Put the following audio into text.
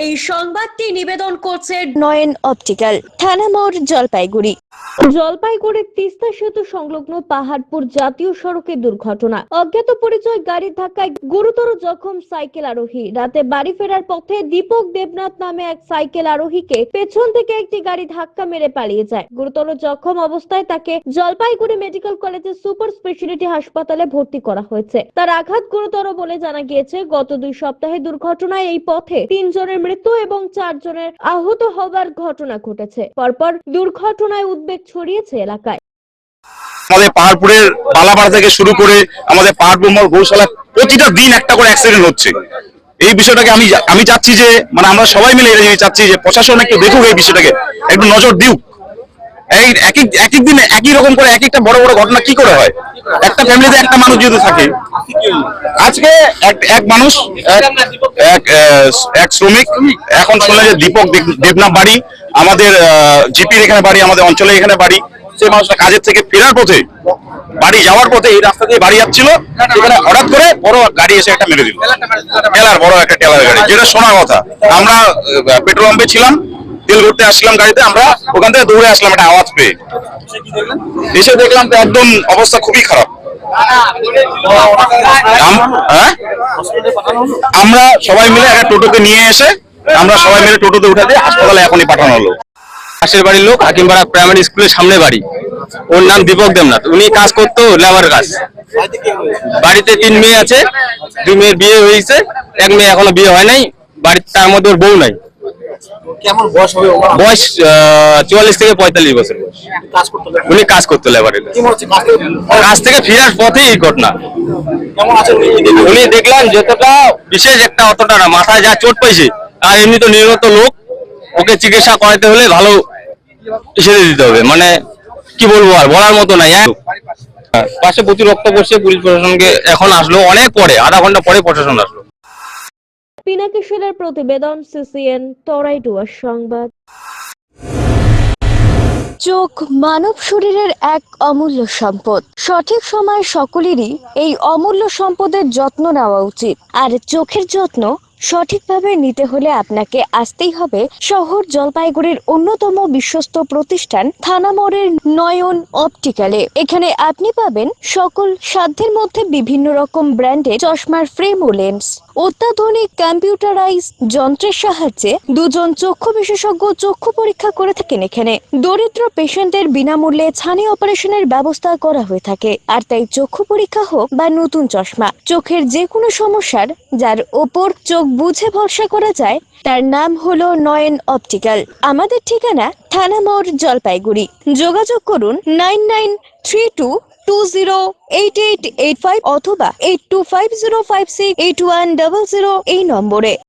এই সংবাদটি নিবেদন করছে নয়ন অপটিক্যাল, থানা মোড়, জলপাইগুড়ি। জলপাইগুড়ির তিস্তা সেতু সংলগ্ন পাহাড়পুর জাতীয় সড়কে দুর্ঘটনা। অজ্ঞাত পরিচয় গাড়ির ধাক্কায় গুরুতর জখম সাইকেল আরোহী। রাতে বাড়ি ফেরার পথে দীপক দেবনাথ নামে এক সাইকেল আরোহীকে পেছন থেকে একটি গাড়ি ধাক্কা মেরে পালিয়ে যায়। গুরুতর জখম অবস্থায় তাকে জলপাইগুড়ি মেডিকেল কলেজের সুপার স্পেশালিটি হাসপাতালে ভর্তি করা হয়েছে। তার আঘাত গুরুতর বলে জানা গিয়েছে। গত 2 সপ্তাহে দুর্ঘটনায় এই পথে 3 জনের মৃত্যু এবং 4 জনের আহত হবার ঘটনা ঘটেছে। পরপর দুর্ঘটনায় উদ্বেগ ছড়িয়েছে এলাকায়। আমাদের পাহাড়পুরের বালাপাড়া থেকে শুরু করে আমাদের পাহাড়পুর মোড় গৌশালা প্রতিটা দিন একটা করে অ্যাক্সিডেন্ট হচ্ছে। এই বিষয়টাকে আমি চাচ্ছি যে আমরা সবাই মিলে চাচ্ছি যে প্রশাসন একটু দেখুক, এই বিষয়টাকে একটু নজর দিক। এই এক দিন একই রকম করে এক একটা বড় বড় ঘটনা কি করে হয়? একটা ফ্যামিলিতে একটা মানুষ যদি থাকে, আজকে এক মানুষ এক শ্রমিক, এখন শুনলে যে দীপক দেবনাথ বাড়ি, আমাদের জিপির এখানে বাড়ি, আমাদের অঞ্চলে এখানে বাড়ি। সেই মানুষটা কাজের থেকে ফেরার পথে, বাড়ি যাওয়ার পথে এই রাস্তা দিয়ে বাড়ি যাচ্ছিল, সেখানে হঠাৎ করে বড় গাড়ি এসে একটা মেরে দিল। বড় একটা টেলার গাড়ি, যেটা শোনার কথা। আমরা পেট্রোল পাম্পে ছিলাম, তেল ভরতে আসলাম গাড়িতে, আমরা ওখান থেকে দৌড়ে আসলাম একটা আওয়াজ পেয়ে। এসে দেখলাম তো একদম অবস্থা খুবই খারাপ। আমরা সবাই মিলে একটা টোটোতে নিয়ে এসে আমরা সবাই মিলে টোটোতে উঠে দিয়ে হাসপাতালে এখনই পাঠানো হলো। পাশের বাড়ির লোক, হাকিমপাড়া প্রাইমারি স্কুলের সামনে বাড়ি। ওর নাম দীপক দেবনাথ। উনি কাজ করতো, লেবার কাজ। বাড়িতে 3 মেয়ে আছে, 2 মেয়ের বিয়ে হয়েছে, 1 মেয়ে এখনো বিয়ে হয় নাই। বাড়িতে তার মধ্যে ওর বউ নাই। বয়স 44 থেকে 45 বছর বয়স। উনি কাজ করতো লেবারে। কাজ থেকে ফেরার পথে এই ঘটনা। উনি দেখলাম যতটা বিশেষ একটা, অতটা না, মাথায় যা চোট পাইছে। আর এমনি তো নির্গত লোক, ওকে চিকিৎসা করাতে হলে ভালো সেরে দিতে হবে। মানে কি বলবো, আর বলার মতো নাই। পাশে প্রচুর রক্ত পড়ছে। পুলিশ প্রশাসনকে এখন আসলো অনেক পরে, আধা ঘন্টা পরে প্রশাসন আসলো। পিনাকিশোরের প্রতিবেদন, সিসিএন, তরাইডুয়ার সংবাদ। চোখ মানব শরীরের এক অমূল্য সম্পদ। সঠিক সময় সকলেরই এই অমূল্য সম্পদের যত্ন নেওয়া উচিত। আর চোখের যত্ন সঠিকভাবে নিতে হলে আপনাকে আসতেই হবে শহর জলপাইগুড়ির অন্যতম বিশ্বস্ত প্রতিষ্ঠান থানা মোড়ের নয়ন অপটিক্যালে। এখানে আপনি পাবেন সকল সাধ্যের মধ্যে বিভিন্ন রকম ব্র্যান্ডের চশমার ফ্রেম ও লেন্স। অত্যাধুনিক কম্পিউটারাইজ যন্ত্রের সাহায্যে 2 জন চক্ষু বিশেষজ্ঞ চক্ষু পরীক্ষা করে থাকেন এখানে। দরিদ্র পেশেন্টের বিনামূল্যে ছানি অপারেশনের ব্যবস্থা করা হয়ে থাকে। আর তাই চক্ষু পরীক্ষা হোক বা নতুন চশমা, চোখের যে কোনো সমস্যার যার ওপর চোখ বুঝে ভরসা করা যায়, তার নাম হলো নয়ন অপটিক্যাল। আমাদের ঠিকানা থানা মোড়, জলপাইগুড়ি। যোগাযোগ করুন 9932208885 অথবা 8250568100 এই নম্বরে।